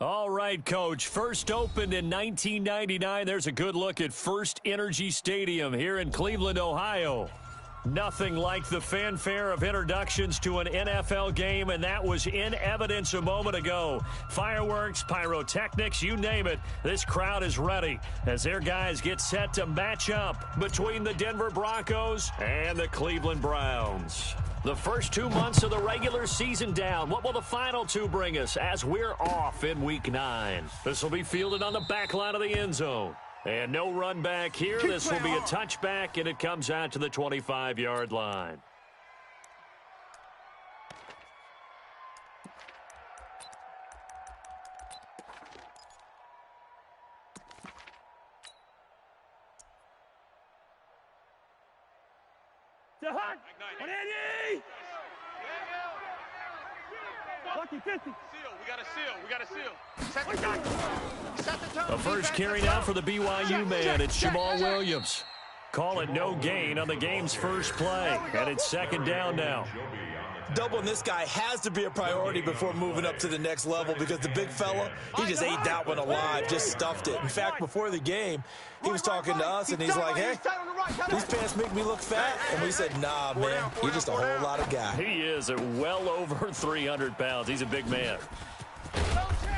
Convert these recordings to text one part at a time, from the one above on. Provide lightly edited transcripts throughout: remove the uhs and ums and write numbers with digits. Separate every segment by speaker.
Speaker 1: All right, Coach. First opened in 1999. There's a good look at First Energy Stadium here in Cleveland, Ohio. Nothing like the fanfare of introductions to an NFL game, and that was in evidence a moment ago. Fireworks, pyrotechnics, you name it. This crowd is ready as their guys get set to match up between the Denver Broncos and the Cleveland Browns. The first 2 months of the regular season down. What will the final two bring us as we're off in Week 9? This will be fielded on the back line of the end zone. And no run back here. This will be a touchback, and it comes out to the 25-yard line. The first carry now for the BYU man. It's Jamal Williams. Call it no gain on the game's first play. And it's second down now.
Speaker 2: Doubling this guy has to be a priority before moving up to the next level because the big fella, he just ate that one alive, just stuffed it. In fact, before the game, he was talking to us, and he's like, hey, these pants make me look fat. And we said, nah, man, you're just a whole lot of guy.
Speaker 1: He is at well over 300 pounds. He's a big man.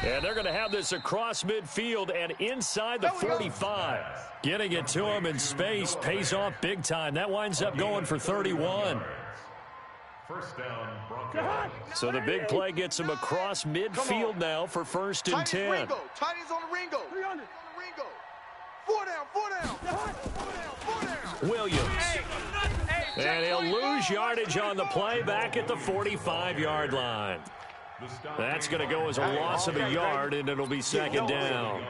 Speaker 1: And they're going to have this across midfield and inside the 45. Getting it to him in space pays off big time. That winds up going for 31.
Speaker 3: First down, Broncos.
Speaker 1: So the big play gets him across midfield now for first and 10.
Speaker 4: Tight ends on the Ringo. 300. Ringo. 4 down.
Speaker 1: Williams. And he'll lose yardage on the play back at the 45-yard line. That's going to go as a loss of a yard, and it'll be second down.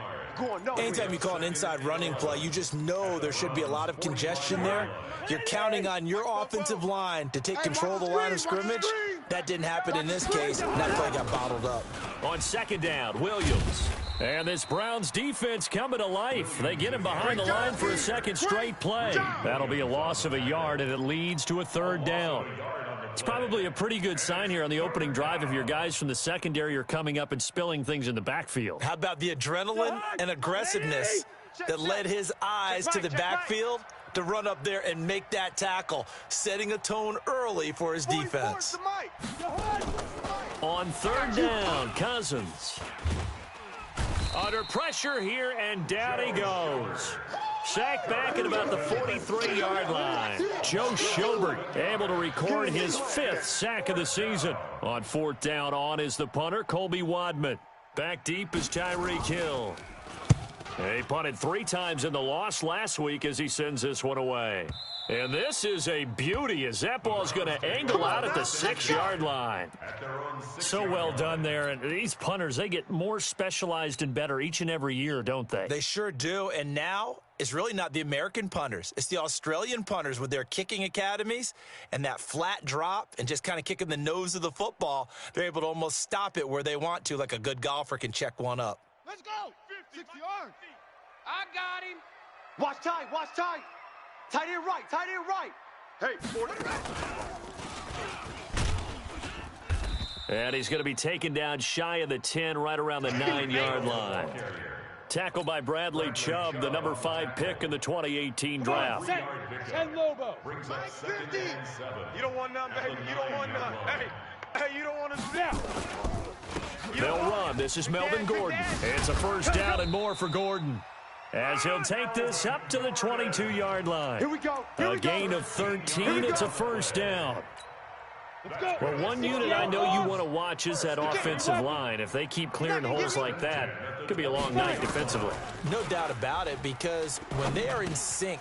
Speaker 2: Anytime you call an inside running play, you just know there should be a lot of congestion there. You're counting on your offensive line to take control of the line of scrimmage. That didn't happen in this case, and that play got bottled up.
Speaker 1: On second down, Williams. And this Browns defense coming to life. They get him behind the line for a second straight play. That'll be a loss of a yard, and it leads to a third down. It's probably a pretty good sign here on the opening drive if your guys from the secondary are coming up and spilling things in the backfield.
Speaker 2: How about the adrenaline and aggressiveness that led his eyes to the backfield to run up there and make that tackle, setting a tone early for his defense.
Speaker 1: On third down, Cousins. Under pressure here, and down he goes. Sacked back at about the 43-yard line. Joe Schobert able to record his 5th sack of the season. On fourth down on is the punter, Colby Wadman. Back deep is Tyreek Hill. He punted 3 times in the loss last week as he sends this one away. And this is a beauty as that ball's going to angle out at the 6-yard line. So well done there. And these punters, they get more specialized and better each and every year, don't they?
Speaker 2: They sure do. And now it's really not the American punters. It's the Australian punters with their kicking academies and that flat drop and just kind of kicking the nose of the football. They're able to almost stop it where they want to, like a good golfer can check one up.
Speaker 4: Let's go. 60 yards. I got him. Watch tight. Tight end right. Hey, 40.
Speaker 1: And he's going to be taken down shy of the 10, right around the 9-yard line. Tackled by Bradley Chubb, the number 5 pick in the 2018 draft.
Speaker 4: And Lobo. You don't want none, baby. You don't want none. Hey, you don't want to snap.
Speaker 1: They'll run. This is Melvin Gordon. It's a first down and more for Gordon, as he'll take this up to the 22-yard line.
Speaker 4: Here we go.
Speaker 1: A gain of 13. It's a first down. Well, one unit I know you want to watch is that offensive line. If they keep clearing holes like that, it could be a long night defensively.
Speaker 2: No doubt about it, because when they are in sync,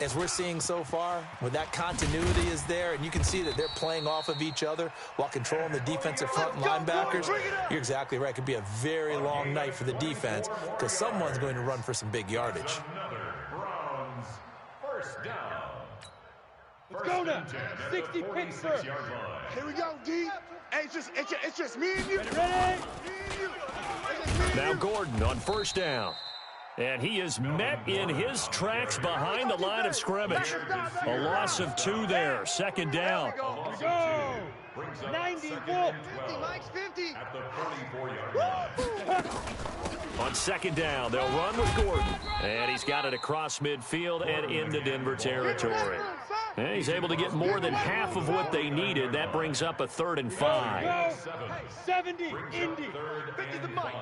Speaker 2: as we're seeing so far, when that continuity is there, and you can see that they're playing off of each other while controlling the defensive front linebackers, you're exactly right. It could be a very long night for the defense because someone's going to run for some big yardage.
Speaker 3: Browns, first down.
Speaker 4: Let's go now. 60 picks, sir. Here we go, D. Hey, it's just me and you. Ready?
Speaker 1: Now Gordon on first down. And he is met in his tracks behind the line of scrimmage. A loss of 2 there. Second down.
Speaker 4: Go! 94. 50, Mike's 50.
Speaker 3: At the 44-yard line.
Speaker 1: On second down, they'll run with Gordon. And he's got it across midfield and into Denver territory. And he's able to get more than half of what they needed. That brings up a 3rd and 5.
Speaker 4: 70, Indy. 50 to Mike.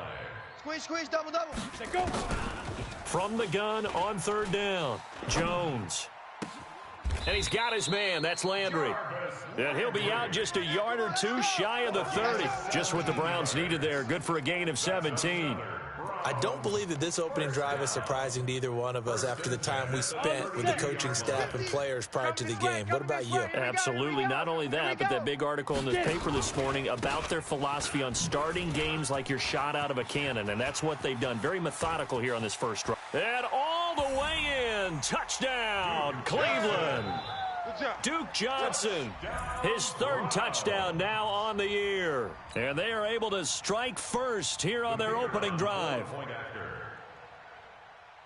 Speaker 4: Squeeze, double. Go.
Speaker 1: From the gun on 3rd down, Jones. And he's got his man. That's Landry. And he'll be out just a yard or 2 shy of the 30. Just what the Browns needed there. Good for a gain of 17.
Speaker 2: I don't believe that this opening drive is surprising to either one of us after the time we spent with the coaching staff and players prior to the game. What about you?
Speaker 1: Absolutely. Not only that, but that big article in the paper this morning about their philosophy on starting games like you're shot out of a cannon, and that's what they've done. Very methodical here on this first drive. And all the way in. Touchdown, Cleveland. Duke Johnson, his 3rd touchdown now on the year. And they are able to strike first here on their opening drive.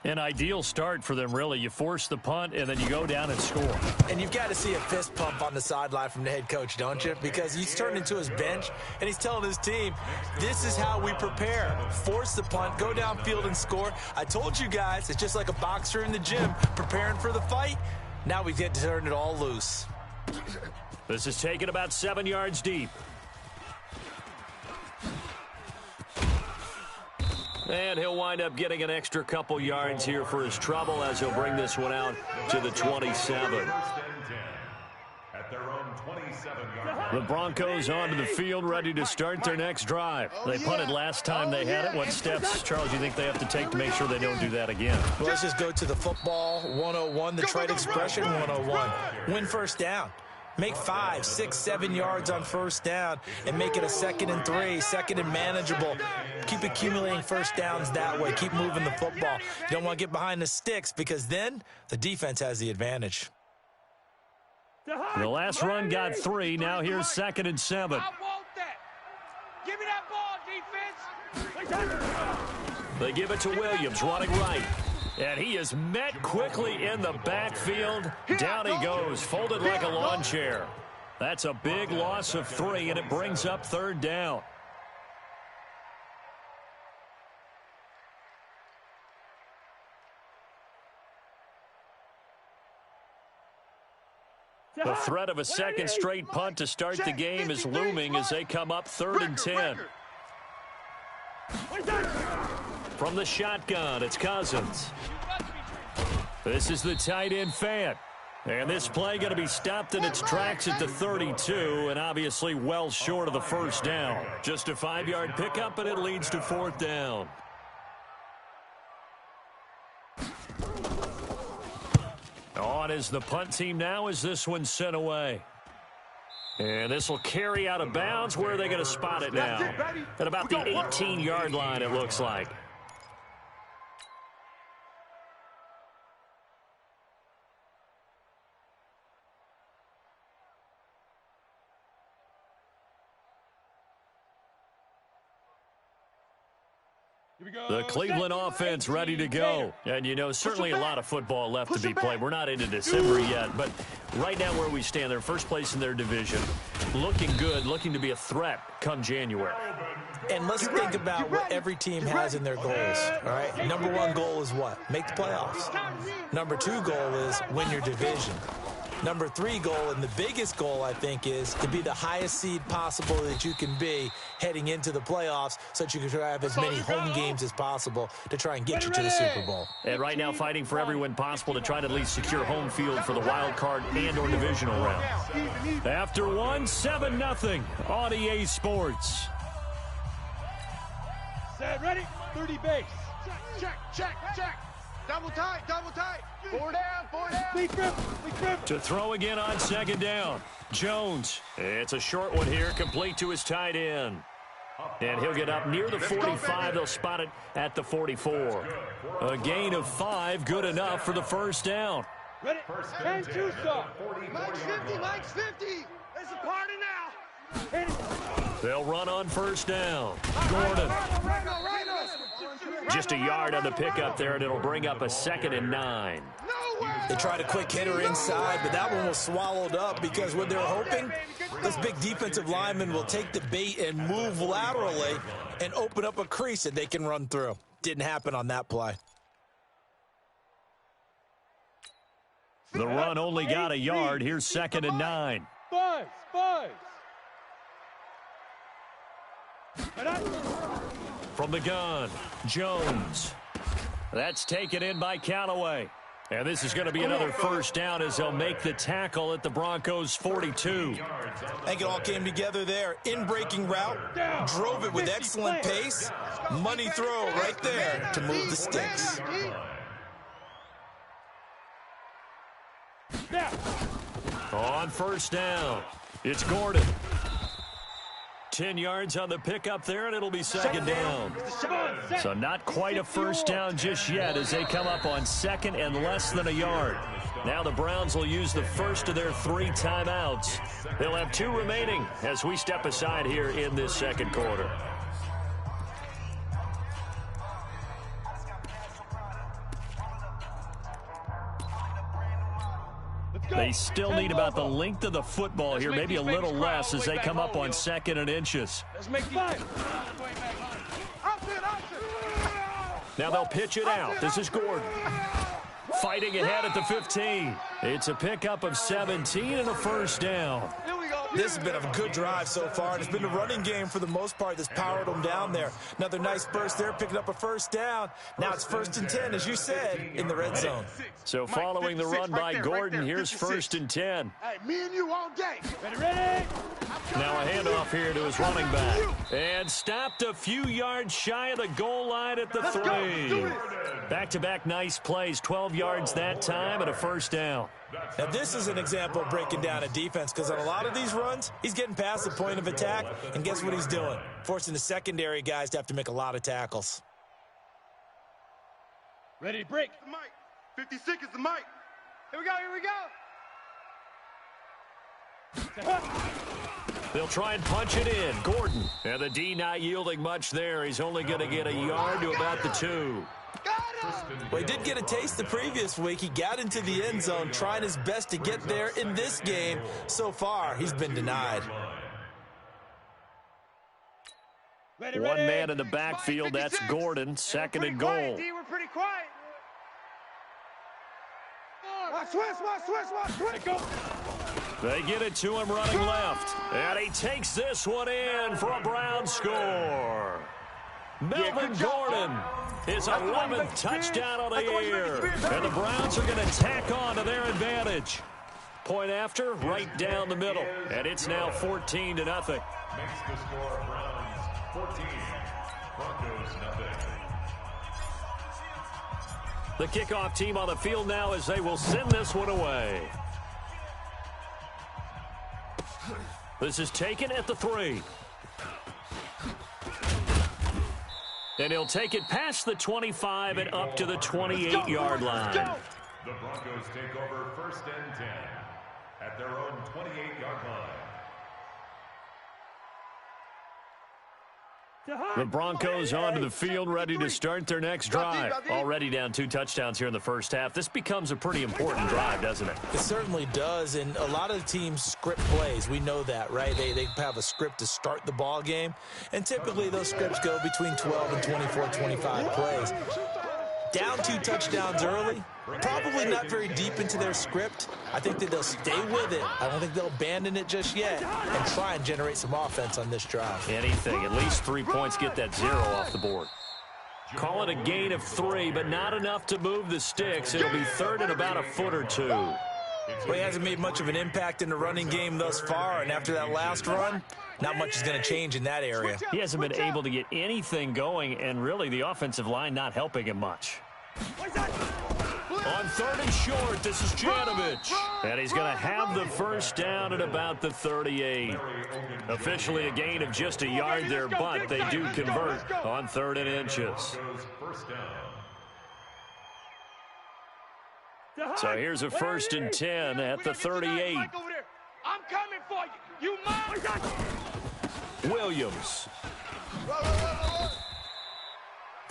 Speaker 1: An ideal start for them, really. You force the punt, and then you go down and score.
Speaker 2: And you've got to see a fist pump on the sideline from the head coach, don't you? Because he's turned into his bench, and he's telling his team, this is how we prepare. Force the punt, go downfield and score. I told you guys, it's just like a boxer in the gym preparing for the fight. Now we get to turn it all loose.
Speaker 1: This is taken about 7 yards deep. And he'll wind up getting an extra couple yards here for his trouble as he'll bring this one out to the 27.
Speaker 3: At their own 27-yard line.
Speaker 1: The Broncos onto the field, ready to start their next drive. They punted last time they had it. What steps, Charles, do you think they have to take to make sure they don't do that again?
Speaker 2: Well, let's just go to the football 101, the trade expression 101. Win first down. Make 5, 6, 7 yards on first down and make it a 2nd and 3, 2nd and manageable. Keep accumulating first downs that way. Keep moving the football. You don't want to get behind the sticks because then the defense has the advantage.
Speaker 1: The last run got 3. Now here's 2nd and 7.
Speaker 4: I want that. Give me that ball, defense.
Speaker 1: They give it to Williams, running right. And he is met quickly in the backfield. Down he goes, folded like a lawn chair. That's a big loss of 3, and it brings up 3rd down. The threat of a second straight punt to start the game is looming as they come up 3rd and 10. From the shotgun, it's Cousins. This is the tight end Fant. And this play going to be stopped in its tracks at the 32, and obviously well short of the first down. Just a 5-yard pickup, and it leads to 4th down. On is the punt team now as this one's sent away. And this will carry out of bounds. Where are they going to spot it now? At about the 18-yard line, it looks like. The Cleveland offense ready to go. And, you know, certainly a lot of football left to be played. We're not into December yet, but right now where we stand, they're first place in their division. Looking good, looking to be a threat come January.
Speaker 2: And let's think about what every team has in their goals, all right? Number 1 goal is what? Make the playoffs. Number 2 goal is win your division. Number 3 goal, and the biggest goal, I think, is to be the highest seed possible that you can be heading into the playoffs so that you can have as many home games as possible to try and get you to the Super Bowl.
Speaker 1: And right now fighting for every win possible to try to at least secure home field for the wild card and or divisional round. After 1, 7-0 on EA Sports.
Speaker 4: Set, ready? 30 base. Check. Double tight. 4 down. Lead grip.
Speaker 1: To throw again on 2nd down. Jones. It's a short one here, complete to his tight end. And he'll get up near the 45. They'll spot it at the 44. A gain of 5, good enough for the first down.
Speaker 4: Ready? And 2 stop. Mike's 50. It's a party now.
Speaker 1: They'll run on first down. Gordon. Just a yard on the pickup there, and it'll bring up a 2nd and 9.
Speaker 2: They tried a quick hitter inside, but that one was swallowed up because what they're hoping, this big defensive lineman will take the bait and move laterally and open up a crease that they can run through. Didn't happen on that play.
Speaker 1: The run only got a yard. Here's 2nd and 9.
Speaker 5: Five.
Speaker 1: From the gun, Jones. That's taken in by Callaway. And this is going to be another first down as they'll make the tackle at the Broncos' 42.
Speaker 2: I think it all came together there. In-breaking route, drove it with excellent pace. Money throw right there to move the sticks.
Speaker 1: On first down, it's Gordon. 10 yards on the pickup there, and it'll be 2nd down. So not quite a first down just yet as they come up on 2nd and less than a yard. Now the Browns will use the first of their 3 timeouts. They'll have 2 remaining as we step aside here in this second quarter. They still need about the length of the football here, maybe a little less as they come up on 2nd and inches. Now they'll pitch it out. This is Gordon. Fighting ahead at the 15. It's a pickup of 17 and a first down.
Speaker 2: This has been a good drive so far, and it's been the running game for the most part that's powered them down there. Another nice burst there, picking up a first down. Now it's 1st and 10, as you said, in the red zone.
Speaker 1: So following the run by Gordon, here's 1st and 10.
Speaker 4: Hey, me and you all day.
Speaker 5: Ready?
Speaker 1: Now a handoff here to his running back. And stopped a few yards shy of the goal line at the 3. Back-to-back nice plays, 12 yards that time and a first down.
Speaker 2: Now this is an example of breaking down a defense because on a lot of these runs, he's getting past the point of attack, and guess what he's doing? Forcing the secondary guys to have to make a lot of tackles.
Speaker 5: Ready to break.
Speaker 4: The mic. 56 is the mic. Here we go.
Speaker 1: They'll try and punch it in. Gordon. And the D not yielding much there. He's only going to get a yard to about the 2.
Speaker 2: Well, he did get a taste the previous week. He got into the end zone, trying his best to get there in this game. So far, he's been denied.
Speaker 1: One man in the backfield, that's Gordon. 2nd and goal.
Speaker 4: We're pretty quiet. Watch.
Speaker 5: Go.
Speaker 1: They get it to him running left. And he takes this one in for a Brown score. Melvin Gordon, his 11th touchdown of the year. And the Browns are going to tack on to their advantage. Point after, right down the middle. And it's now 14-0.
Speaker 3: Makes the score Browns 14, Broncos nothing.
Speaker 1: The kickoff team on the field now as they will send this one away. This is taken at the 3. And he'll take it past the 25 and up to the 28-yard line.
Speaker 3: The Broncos take over 1st and 10 at their own 28-yard line.
Speaker 1: The Broncos onto the field, ready to start their next drive. Already down 2 touchdowns here in the first half. This becomes a pretty important drive, doesn't it?
Speaker 2: It certainly does, and a lot of teams script plays. We know that, right? They have a script to start the ball game, and typically those scripts go between 12 and 24, 25 plays. Down 2 touchdowns early, probably not very deep into their script. I think that they'll stay with it. I don't think they'll abandon it just yet and try and generate some offense on this drive.
Speaker 1: Anything, at least 3 points, get that 0 off the board. Call it a gain of 3, but not enough to move the sticks. It'll be 3rd and about a foot or 2.
Speaker 2: Well, he hasn't made much of an impact in the running game thus far, and after that last run, not much is going to change in that area.
Speaker 1: He hasn't been able to get anything going, and really the offensive line not helping him much. On 3rd and short, this is Janovich. And he's going to have the first down at about the 38. Officially a gain of just a yard there, but they do convert on 3rd and inches. So here's a 1st and 10 at the 38.
Speaker 4: I'm coming for you. You mind?
Speaker 1: Williams.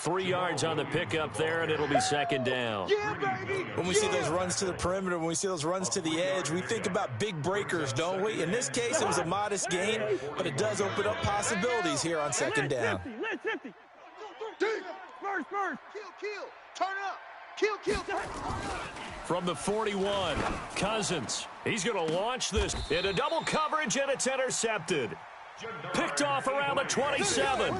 Speaker 1: 3 yards on the pickup there, and it'll be second down.
Speaker 2: When we see those runs to the perimeter, when we see those runs to the edge, we think about big breakers, don't we? In this case, it was a modest gain, but it does open up possibilities here on second down.
Speaker 4: First. Kill. Turn it up. Kill.
Speaker 1: From the 41, Cousins. He's going to launch this into double coverage, and it's intercepted. Picked off around the 27.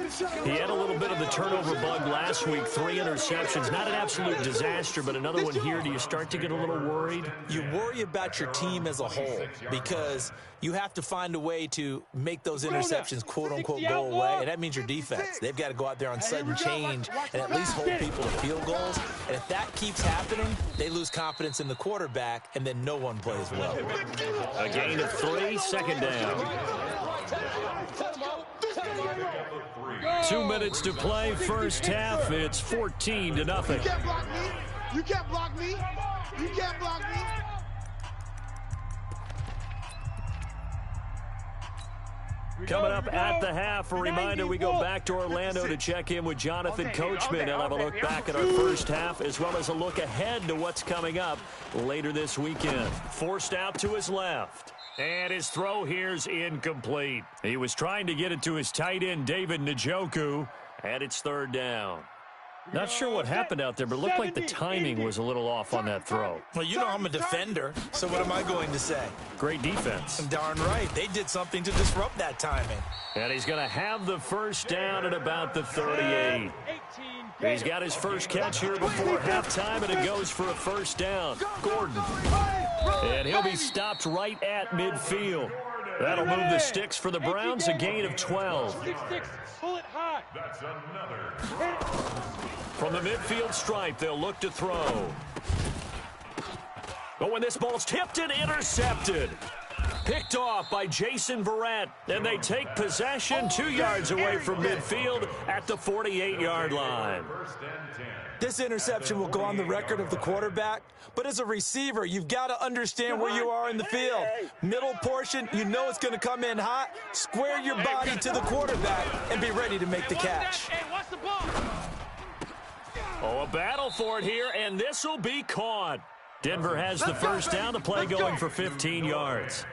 Speaker 1: He had a little bit of the turnover bug last week. 3 interceptions. Not an absolute disaster, but another one here. Do you start to get a little worried?
Speaker 2: You worry about your team as a whole because you have to find a way to make those interceptions, quote-unquote, go away, and that means your defense. They've got to go out there on sudden change and at least hold people to field goals. And if that keeps happening, they lose confidence in the quarterback, and then no one plays well.
Speaker 1: A gain of 3, second down. 2 minutes to play, first half. It's 14-0.
Speaker 4: You can't block me.
Speaker 1: Coming up at the half, a reminder, we go back to Orlando to check in with Jonathan Coachman. He'll have a look back at our first half as well as a look ahead to what's coming up later this weekend. Forced out to his left. And his throw here's incomplete. He was trying to get it to his tight end, David Njoku, and it's third down. Not sure what happened out there, but it looked like the timing was a little off on that throw.
Speaker 2: Well, you know I'm a defender, so what am I going to say?
Speaker 1: Great defense.
Speaker 2: Darn right. They did something to disrupt that timing.
Speaker 1: And he's going to have the first down at about the 38. He's got his first catch here before halftime, and it goes for a first down. Gordon. And he'll be stopped right at midfield. That'll move the sticks for the Browns, a gain of 12.
Speaker 4: Pull it high.
Speaker 3: That's another.
Speaker 1: From the midfield stripe, they'll look to throw. Oh, and this ball's tipped and intercepted. Picked off by Jason Verrett, and they take possession 2 yards away from midfield at the 48-yard line.
Speaker 2: This interception will go on the record of the quarterback, but as a receiver, you've got to understand where you are in the field. Middle portion, you know it's going to come in hot. Square your body to the quarterback and be ready to make the catch.
Speaker 1: Oh, a battle for it here, and this will be caught. Denver has the first down, the play going for 15 yards.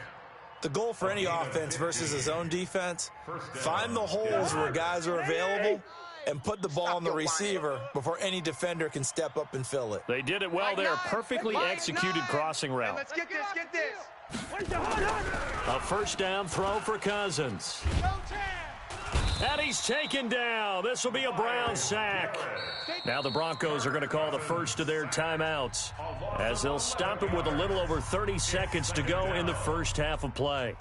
Speaker 2: The goal for any offense versus a zone defense, find the holes where guys are available and put the ball on the receiver before any defender can step up and fill it.
Speaker 1: They did it well there. Perfectly executed crossing route.
Speaker 4: Let's get this.
Speaker 1: A first down throw for Cousins. And he's taken down. This will be a Brown sack. Now the Broncos are going to call the first of their timeouts as they'll stop it with a little over 30 seconds to go in the first half of play.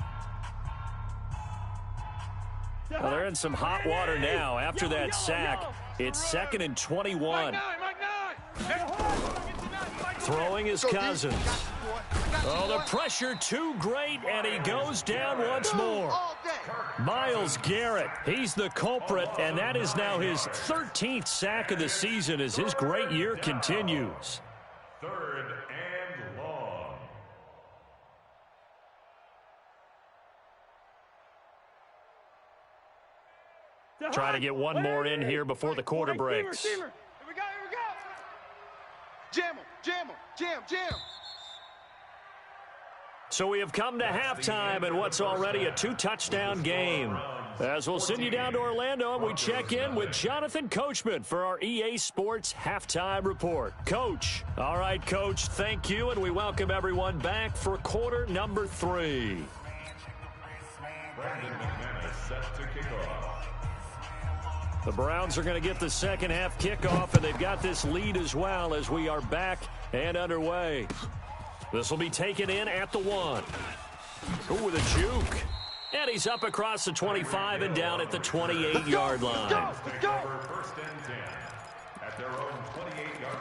Speaker 1: Well, they're in some hot water now. After that sack, it's 2nd and 21. Throwing is Cousins. Oh, the pressure too great, and he goes down once more. Myles Garrett, he's the culprit, and that is now his 13th sack of the season as his great year continues.
Speaker 3: 3rd and long.
Speaker 1: Trying to get one more in here before the quarter breaks.
Speaker 4: Here we go. Jam him.
Speaker 1: So we have come to halftime in what's already a 2-touchdown game. As we'll send you down to Orlando, and we check in with Jonathan Coachman for our EA Sports Halftime Report. Coach. All right, Coach, thank you, and we welcome everyone back for quarter number 3.
Speaker 3: Brandon McManus set to kick off.
Speaker 1: The Browns are going to get the second half kickoff, and they've got this lead as well as we are back and underway. This will be taken in at the 1. Ooh, with a juke. And he's up across the 25 and down at the 28-yard line.
Speaker 3: Take over 1st and 10 at their own 28-yard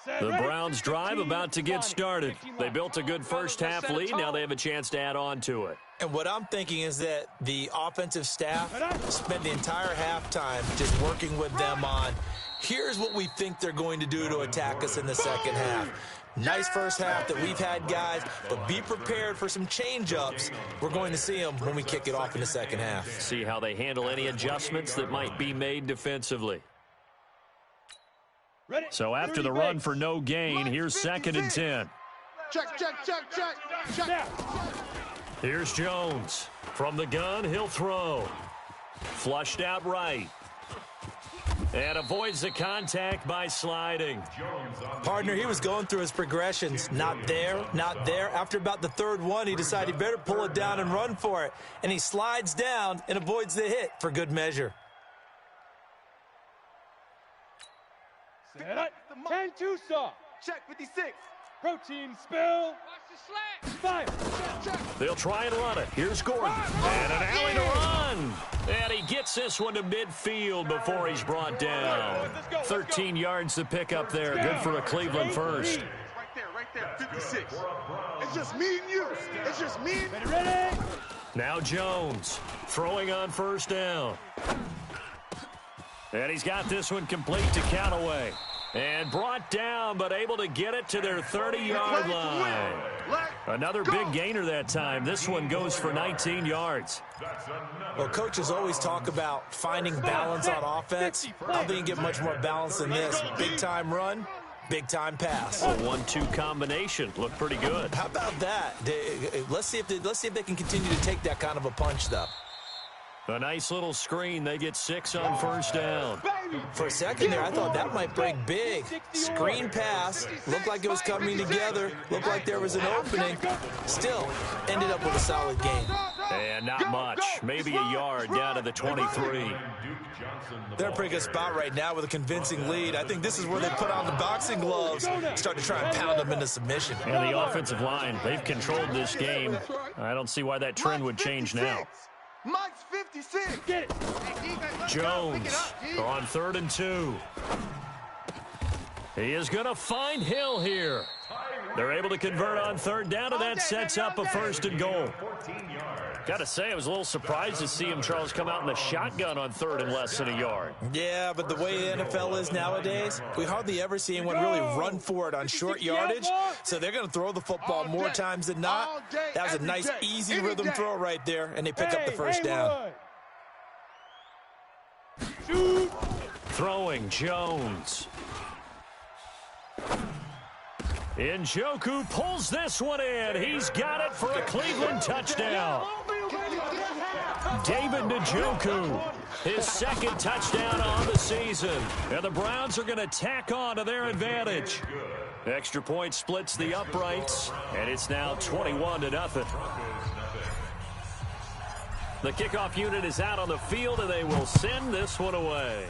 Speaker 3: line.
Speaker 1: The Browns drive about to get started. They built a good first half lead. Now they have a chance to add on to it.
Speaker 2: And what I'm thinking is that the offensive staff spent the entire halftime just working with them on, here's what we think they're going to do to attack us in the second half. Nice first half that we've had, guys, but be prepared for some change-ups. We're going to see them when we kick it off in the second half.
Speaker 1: See how they handle any adjustments that might be made defensively. So after the run for no gain, here's 2nd and 10.
Speaker 4: Check.
Speaker 1: Here's Jones. From the gun, he'll throw. Flushed out right. And avoids the contact by sliding.
Speaker 2: Partner, he was going through his progressions. Not there, not there. After about the 3rd one, he decided he better pull it down and run for it. And he slides down and avoids the hit for good measure.
Speaker 5: Set up. 10-2 saw.
Speaker 4: Check 56.
Speaker 5: Protein spill. Fire.
Speaker 1: They'll try and run it. Here's Gordon. And an alley to run. And he gets this one to midfield before he's brought down. 13 yards to pick up there. Good for a Cleveland first.
Speaker 4: Right there. 56. It's just me and you. It's just me and you.
Speaker 5: Ready?
Speaker 1: Now Jones throwing on 1st down. And he's got this one complete to Callaway. And brought down, but able to get it to their 30-yard line. Another big gainer that time. This one goes for 19 yards.
Speaker 2: Well, coaches always talk about finding balance on offense. I don't think you get much more balance than this. Big-time run, big-time pass.
Speaker 1: A 1-2 combination. Looked pretty good.
Speaker 2: How about that? Let's see if they can continue to take that kind of a punch, though.
Speaker 1: A nice little screen. They get 6 on 1st down.
Speaker 2: For a second there, I thought that might break big. Screen pass. Looked like it was coming together. Looked like there was an opening. Still, ended up with a solid gain.
Speaker 1: And not much. Maybe a yard down to the 23.
Speaker 2: They're in a pretty good spot right now with a convincing lead. I think this is where they put on the boxing gloves, start to try and pound them into submission.
Speaker 1: And the offensive line, they've controlled this game. I don't see why that trend would change now.
Speaker 4: Mike's 56. Get it.
Speaker 1: Jones on 3rd and 2. He is going to find Hill here. They're able to convert on 3rd down, and that sets up a 1st and goal. Got to say, I was a little surprised to see him, Charles, come out in the shotgun on 3rd and less than a yard.
Speaker 2: Yeah, but the way the NFL is nowadays, we hardly ever see anyone really run for it on short yardage, so they're going to throw the football more times than not. That was a nice, easy rhythm throw right there, and they pick up the 1st down.
Speaker 1: Throwing Jones. Njoku pulls this one in. He's got it for a Cleveland touchdown. David Njoku, his 2nd touchdown on the season. And the Browns are going to tack on to their advantage. Extra point splits the uprights, and it's now 21-0. The kickoff unit is out on the field, and they will send this one away.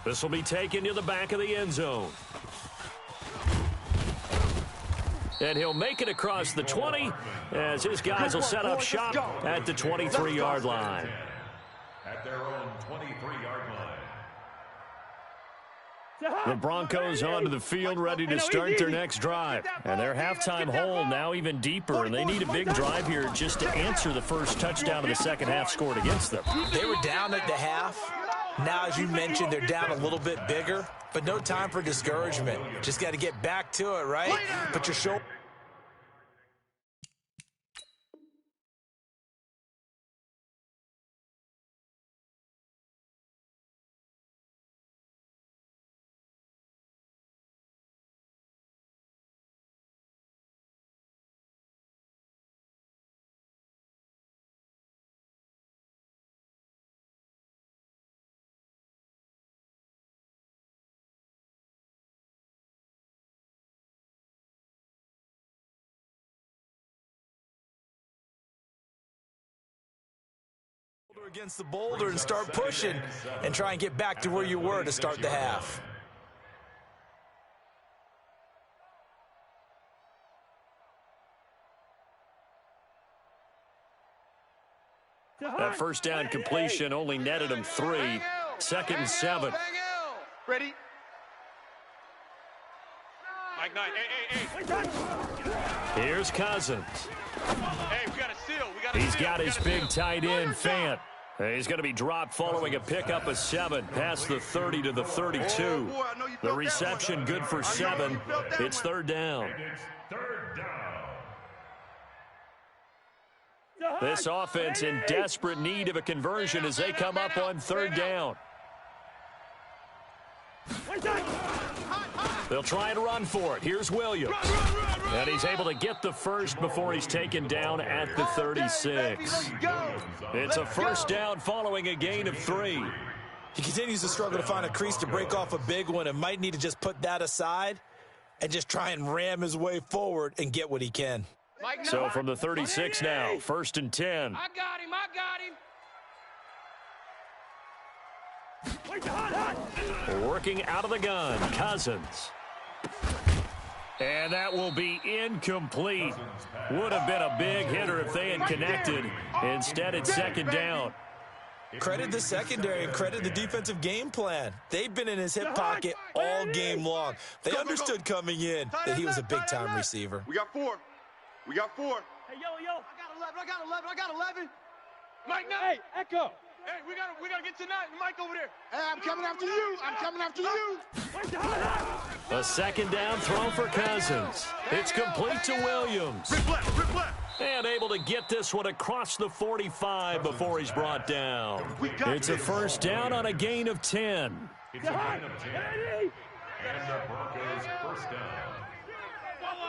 Speaker 1: This will be taken to the back of the end zone. And he'll make it across the 20 as his guys will set up shop at the 23-yard line.
Speaker 3: At their own 23-yard line.
Speaker 1: The Broncos onto the field ready to start their next drive. And their halftime hole now even deeper, and they need a big drive here just to answer the first touchdown of the second half scored against them.
Speaker 2: They were down at the half. Now, as you mentioned, they're down a little bit bigger, but no time for discouragement. Just got to get back to it, right? Put your shoulder. Against the boulder and start pushing and try and get back to where you were to start the half.
Speaker 1: That 1st down completion only netted him 3. 2nd and 7.
Speaker 4: Ready? Mike Knight. Hey.
Speaker 1: Here's Cousins.
Speaker 4: Hey, we got a steal.
Speaker 1: He's got his big tight end, Fant. He's going to be dropped following a pickup of 7 past the 30 to the 32. The reception good for 7. It's third down. This offense in desperate need of a conversion as they come up on third down. They'll try and run for it. Here's Williams. And he's able to get the first before he's taken down at the 36. It's a first down following a gain of 3.
Speaker 2: He continues to struggle to find a crease to break off a big one and might need to just put that aside and just try and ram his way forward and get what he can.
Speaker 1: So from the 36 now, first and 10.
Speaker 4: I got him.
Speaker 1: Working out of the gun, Cousins. And that will be incomplete. Would have been a big hitter if they had connected. Instead, it's second down.
Speaker 2: Credit the secondary and credit the defensive game plan. They've been in his hip pocket all game long. They understood coming in that he was a big-time receiver.
Speaker 4: We got 4. Hey, yo. I got 11. Mike, now.
Speaker 5: Hey, Echo.
Speaker 4: Hey, we gotta get to Mike over there. Hey, I'm coming after you.
Speaker 1: A second down throw for Cousins. It's complete to Williams.
Speaker 4: Rip left.
Speaker 1: And able to get this one across the 45 before he's brought down. It's a first down on a gain of 10.
Speaker 3: It's a gain of 10. And the Broncos first down.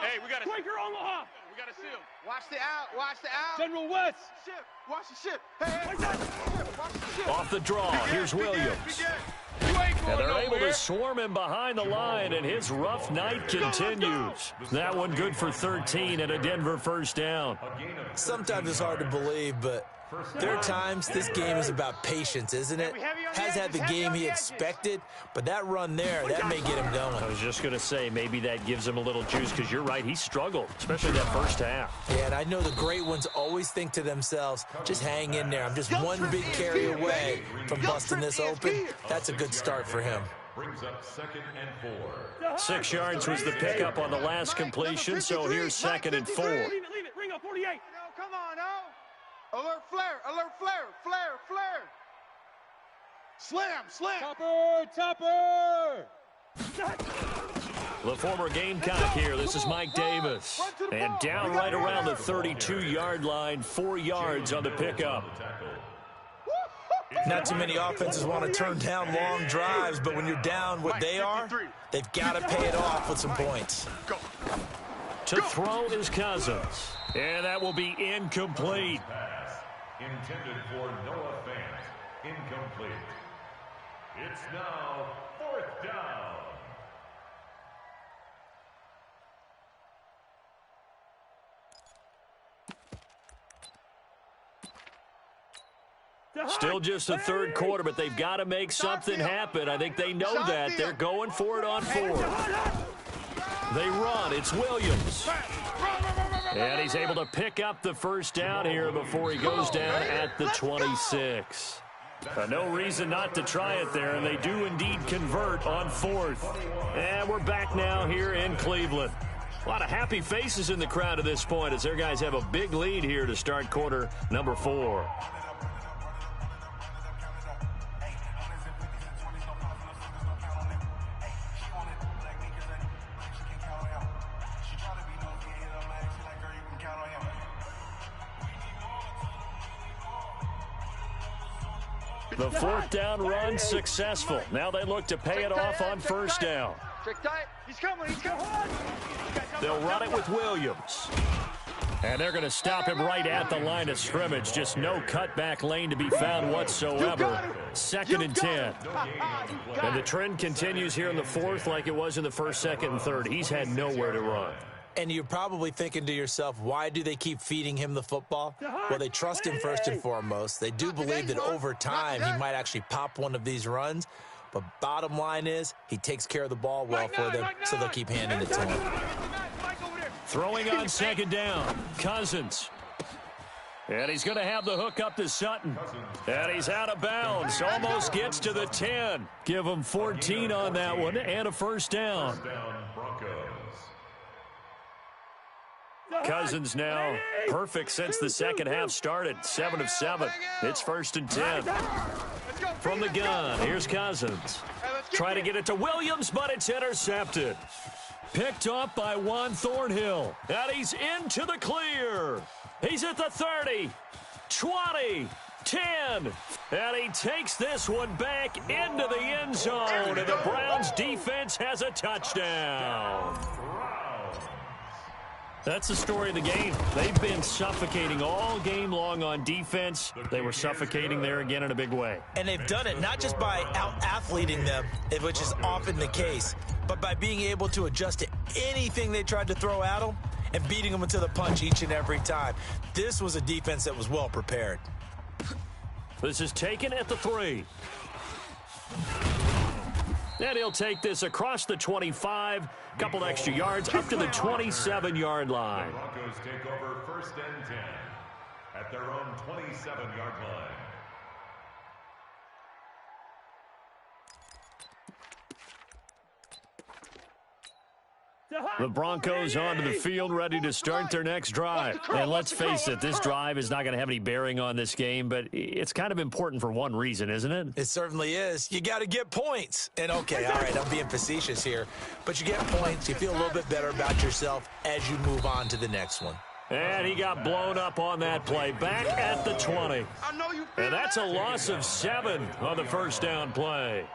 Speaker 4: Hey, we gotta
Speaker 5: Breaker Omaha.
Speaker 4: We gotta seal. Watch the out.
Speaker 5: General West.
Speaker 4: Watch the ship. Hey. Watch the ship.
Speaker 1: Off the draw, here's Williams. And they're able to swarm him behind the line, and his rough night continues. That one good for 13 and a Denver first down.
Speaker 2: Sometimes it's hard to believe, but there are times this game is about patience, isn't it? Has had the game he expected, but that run there, that may get him going.
Speaker 1: I was just going to say, maybe that gives him a little juice, because you're right, he struggled, especially that first half.
Speaker 2: Yeah, and I know the great ones always think to themselves, just hang in there. I'm just one big carry away from busting this open. That's a good start for him.
Speaker 3: Brings up second and 4.
Speaker 1: 6 yards was the pickup on the last completion, so here's second and 4.
Speaker 5: Leave it. Ring up 48.
Speaker 4: Come on, now. Alert flare. Slam.
Speaker 5: Topper.
Speaker 1: The former Gamecock here. This is Mike Davis. And down right around the 32-yard line, 4 yards on the pickup.
Speaker 2: Not too many offenses want to turn down long drives, but when you're down what they are, they've got to pay it off with some points.
Speaker 1: To throw is Cousins. And that will be incomplete.
Speaker 3: Intended for Noah Fant. Incomplete. It's now fourth down.
Speaker 1: Still just the third quarter, but they've got to make something happen. I think they know that. They're going for it on 4. They run. It's Williams. And he's able to pick up the first down here before he goes down at the 26. No reason not to try it there, and they do indeed convert on 4th. And we're back now here in Cleveland. A lot of happy faces in the crowd at this point as their guys have a big lead here to start quarter number 4. The fourth down run successful. Now they look to pay it off on first down.
Speaker 4: Trick tight. He's coming.
Speaker 1: They'll run it with Williams. And they're going to stop him right at the line of scrimmage. Just no cutback lane to be found whatsoever. Second and 10. And the trend continues here in the 4th like it was in the 1st, 2nd, and 3rd. He's had nowhere to run.
Speaker 2: And you're probably thinking to yourself, why do they keep feeding him the football? Well, they trust him first and foremost. They do believe that over time he might actually pop one of these runs. But bottom line is he takes care of the ball well for them, so they'll keep handing it to him.
Speaker 1: Throwing on second down, Cousins. And he's going to have the hook up to Sutton. And he's out of bounds. Almost gets to the 10. Give him 14 on that one and a first down.
Speaker 3: First down, Broncos.
Speaker 1: Cousins now perfect since the second half started. 7 of 7. It's 1st and 10. From the gun, here's Cousins. Try to get it to Williams, but it's intercepted. Picked up by Juan Thornhill. And he's into the clear. He's at the 30, 20, 10. And he takes this one back into the end zone. And the Browns defense has a touchdown. That's the story of the game. They've been suffocating all game long on defense. They were suffocating there again in a big way.
Speaker 2: And they've done it not just by out-athleting them, which is often the case, but by being able to adjust to anything they tried to throw at them and beating them into the punch each and every time. This was a defense that was well prepared.
Speaker 1: This is taken at the 3. And he'll take this across the 25, couple extra yards up to the 27-yard line.
Speaker 3: The Broncos take over 1st and 10 at their own 27-yard line.
Speaker 1: The Broncos onto the field, ready to start their next drive. And let's face it, this drive is not going to have any bearing on this game, but it's kind of important for one reason, isn't it?
Speaker 2: It certainly is. You got to get points. And, okay, all right, I'm being facetious here, but you get points. You feel a little bit better about yourself as you move on to the next one.
Speaker 1: And he got blown up on that play, back at the 20. And that's a loss of 7 on the first down play.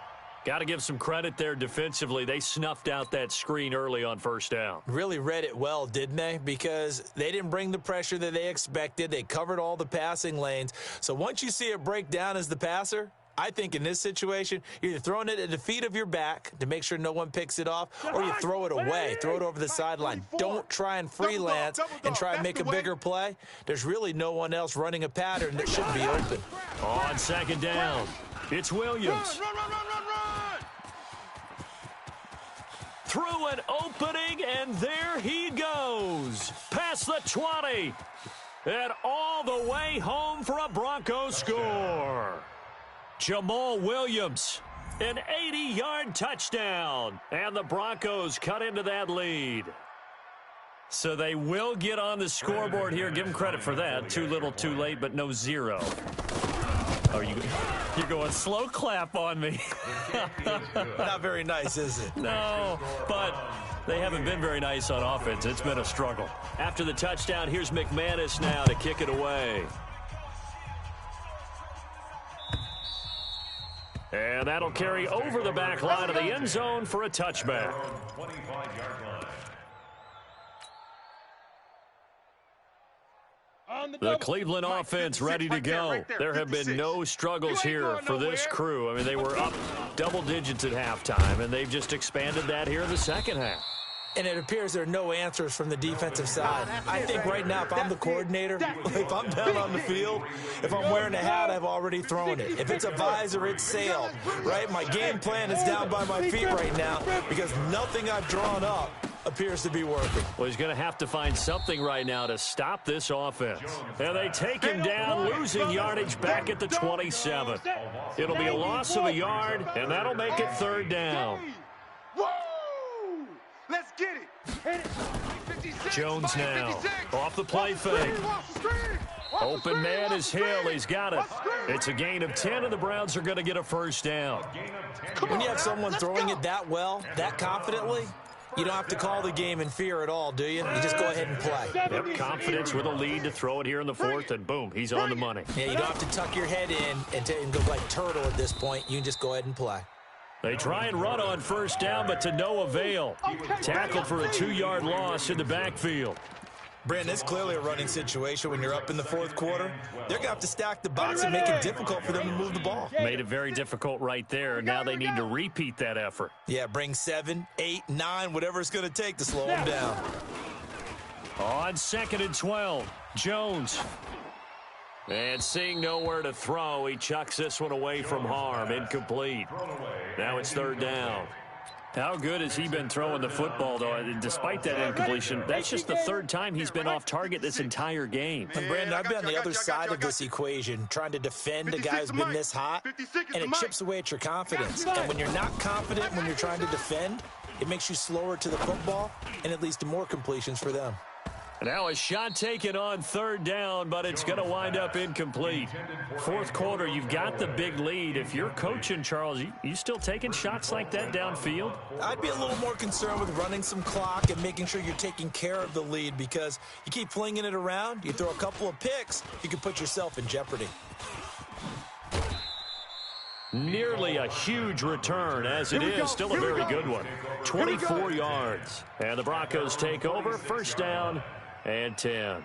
Speaker 1: Got to give some credit there defensively. They snuffed out that screen early on first down.
Speaker 2: Really read it well, didn't they? Because they didn't bring the pressure that they expected. They covered all the passing lanes. So once you see it break down as the passer, I think in this situation, you're either throwing it at the feet of your back to make sure no one picks it off, or you throw it away, throw it over the sideline. Don't try and freelance and try and make a bigger play. There's really no one else running a pattern that should be open.
Speaker 1: On second down, it's Williams.
Speaker 4: Run!
Speaker 1: Through an opening, and there he goes. Past the 20. And all the way home for a Broncos score. Jamal Williams, an 80-yard touchdown. And the Broncos cut into that lead. So they will get on the scoreboard here. Give them credit for that. Too little, too late, but no 0. Oh, you're going slow clap on me.
Speaker 2: Not very nice, is it?
Speaker 1: No, but they haven't been very nice on offense. It's been a struggle. After the touchdown, here's McManus now to kick it away. And that'll carry over the back line of the end zone for a touchback.
Speaker 3: 25-yard line.
Speaker 1: The Cleveland offense ready to go. There have been no struggles here for this crew. I mean, they were up double digits at halftime, and they've just expanded that here in the second half.
Speaker 2: And it appears there are no answers from the defensive side. I think right now, if I'm the coordinator, if I'm down on the field, if I'm wearing a hat, I've already thrown it. If it's a visor, it's sailed, right? My game plan is down by my feet right now because nothing I've drawn up appears to be working.
Speaker 1: Well, he's going to have to find something right now to stop this offense. And they take him down, losing yardage back at the 27. It'll be a loss of a yard, and that'll make it 3rd down.
Speaker 4: Woo! Let's get it. 56,
Speaker 1: Jones now, off the play fake. Open man is Hill. He's got it. It's a gain of 10, and the Browns are going to get a first down.
Speaker 2: When you have someone throwing it that well, that confidently, you don't have to call the game in fear at all, do you? You just go ahead and play.
Speaker 1: Yep, confidence with a lead to throw it here in the 4th, and boom, he's on the money.
Speaker 2: Yeah, you don't have to tuck your head in and go like turtle at this point. You can just go ahead and play.
Speaker 1: They try and run on first down, but to no avail. Tackled for a 2-yard loss in the backfield.
Speaker 2: Brandon, it's clearly a running situation when you're up in the 4th quarter. They're going to have to stack the box and make it difficult for them to move the ball.
Speaker 1: Made it very difficult right there. Now they need to repeat that effort.
Speaker 2: Yeah, bring 7, 8, 9, whatever it's going to take to slow them down.
Speaker 1: On 2nd and 12, Jones. And seeing nowhere to throw, he chucks this one away from harm. Incomplete. Now it's 3rd down. How good has he been throwing the football, though? Despite that incompletion, that's just the 3rd time he's been off target this entire game.
Speaker 2: And Brandon, I've been on the other side of this equation, trying to defend a guy who's been this hot, and it chips away at your confidence. And when you're not confident when you're trying to defend, it makes you slower to the football, and it leads to more completions for them.
Speaker 1: Now a shot taken on third down, but it's going to wind up incomplete. Fourth quarter, you've got the big lead. If you're coaching, Charles, you still taking shots like that downfield?
Speaker 2: I'd be a little more concerned with running some clock and making sure you're taking care of the lead, because you keep flinging it around, you throw a couple of picks, you can put yourself in jeopardy.
Speaker 1: Nearly a huge return, as it is still a very good one. 24 yards. And the Broncos take over, first down and 10.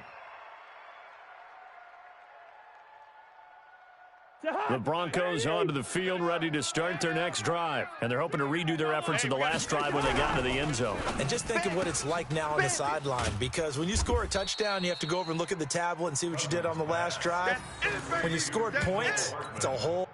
Speaker 1: The Broncos onto the field, ready to start their next drive. And they're hoping to redo their efforts in the last drive when they got into the end zone.
Speaker 2: And just think of what it's like now on the sideline, because when you score a touchdown, you have to go over and look at the tablet and see what you did on the last drive. When you scored points, it's a whole...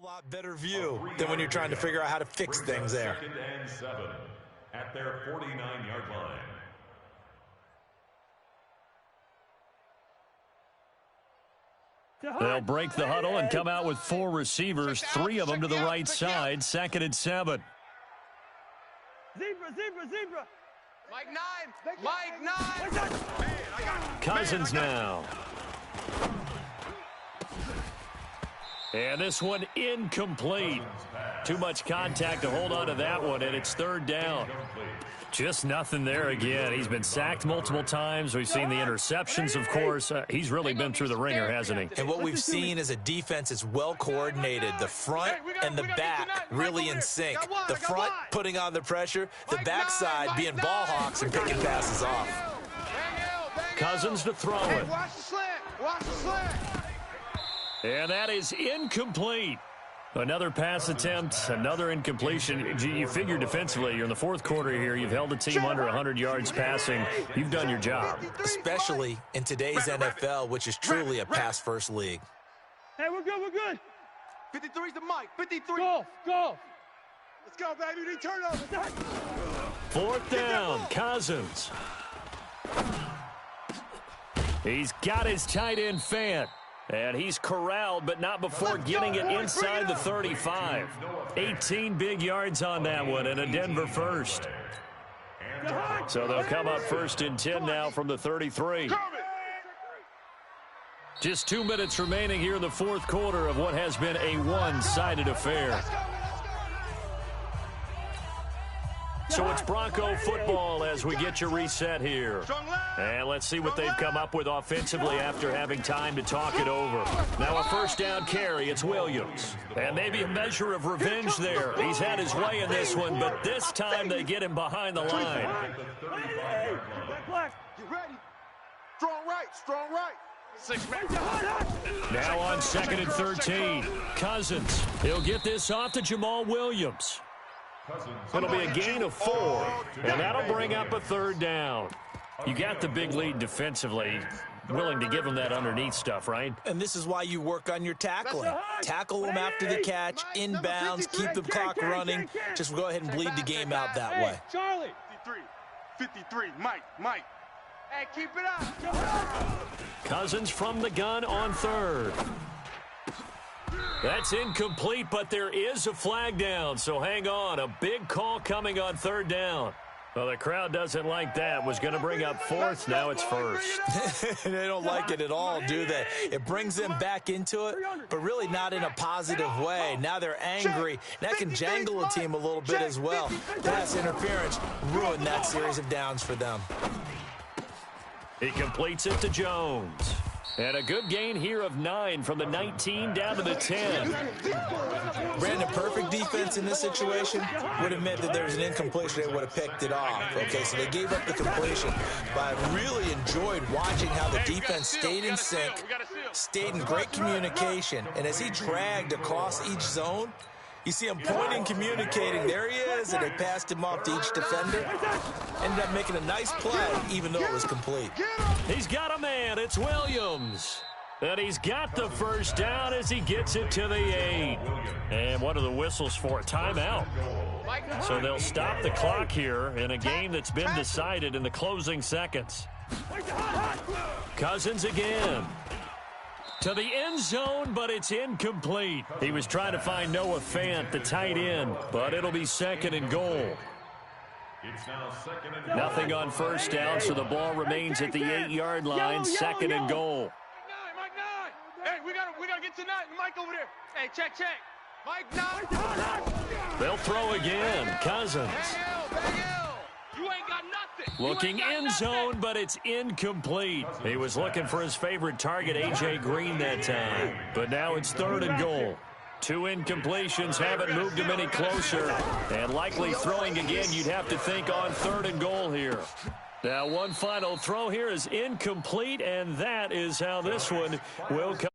Speaker 2: lot better view than when you're trying to figure out how to fix things there.
Speaker 3: 2nd and 7 at their 49-yard line.
Speaker 1: They'll break the huddle and come out with 4 receivers, 3 of them to the right side, 2nd and 7.
Speaker 4: Zebra. Mike 9.
Speaker 1: Cousins now. And this one incomplete. Too much contact to hold on to that one, and it's third down. Just nothing there again. He's been sacked multiple times. We've seen the interceptions, of course. He's really been through the ringer, hasn't he?
Speaker 2: And what we've seen is a defense that's well coordinated. The front and the back really in sync. The front putting on the pressure, the backside being ball hawks and picking passes off.
Speaker 1: Cousins to throw it.
Speaker 4: Watch the slant.
Speaker 1: And that is incomplete. Another pass attempt, another incompletion. You figure defensively, you're in the fourth quarter here. You've held a team under 100 yards passing. You've done your job.
Speaker 2: Especially in today's NFL, which is truly a pass-first league.
Speaker 5: Hey, we're good.
Speaker 4: 53's the Mike. 53.
Speaker 5: Go.
Speaker 4: Let's go, baby. We need turnover.
Speaker 1: Fourth down, Cousins. He's got his tight end fan. And he's corralled, but not before getting it inside the 35. 18 big yards on that one, and a Denver first. So they'll come up first and 10 now from the 33. Just 2 minutes remaining here in the fourth quarter of what has been a one-sided affair. So it's Bronco football as we get you reset here. And let's see what they've come up with offensively after having time to talk it over. Now a first down carry, it's Williams. And maybe a measure of revenge there. He's had his way in this one, but this time they get him behind the line.
Speaker 4: Get ready. Strong right. 6 minutes.
Speaker 1: Now on 2nd and 13, Cousins. He'll get this off to Jamal Williams. It'll be a gain of 4, and that'll bring up a third down. You got the big lead defensively. Willing to give them that underneath stuff, right?
Speaker 2: And this is why you work on your tackling. Tackle them after the catch, inbounds, keep the clock running. Just go ahead and bleed the game out that way.
Speaker 5: Charlie.
Speaker 4: 53. Mike. Hey, keep it up.
Speaker 1: Cousins from the gun on third. That's incomplete, but there is a flag down, so hang on. A big call coming on third down. Well, the crowd doesn't like that. Was going to bring up fourth. Now it's first.
Speaker 2: They don't like it at all, do they? It brings them back into it, but really not in a positive way. Now they're angry. That can jangle a team a little bit as well. Pass interference ruined that series of downs for them.
Speaker 1: He completes it to Jones. And a good gain here of 9 from the 19 down to the 10.
Speaker 2: Brandon, perfect defense in this situation would have meant that there was an incompletion. They would have picked it off. Okay, so they gave up the completion. But I really enjoyed watching how the defense stayed in sync, stayed in great communication. And as he dragged across each zone, You see him pointing, communicating. There he is, and they passed him off to each defender. Ended up making a nice play, even though it was complete.
Speaker 1: He's got a man. It's Williams. And he's got the first down as he gets it to the 8. And what are the whistles for? Timeout. So they'll stop the clock here in a game that's been decided in the closing seconds. Cousins again. To the end zone, but it's incomplete. He was trying to find Noah Fant, the tight end, but it'll be 2nd and goal. Nothing on first down, so the ball remains at the 8-yard line, 2nd and goal.
Speaker 4: Mike 9. Hey, we gotta get to Mike over there. Hey, check. Mike 9.
Speaker 1: They'll throw again. Cousins.
Speaker 4: Bang Hill. You ain't got nothing.
Speaker 1: Looking end zone, but it's incomplete. He was looking for his favorite target, A.J. Green, that time. But now it's 3rd and goal. 2 incompletions haven't moved him any closer. And likely throwing again, you'd have to think on 3rd and goal here. Now one final throw here is incomplete, and that is how this one will come.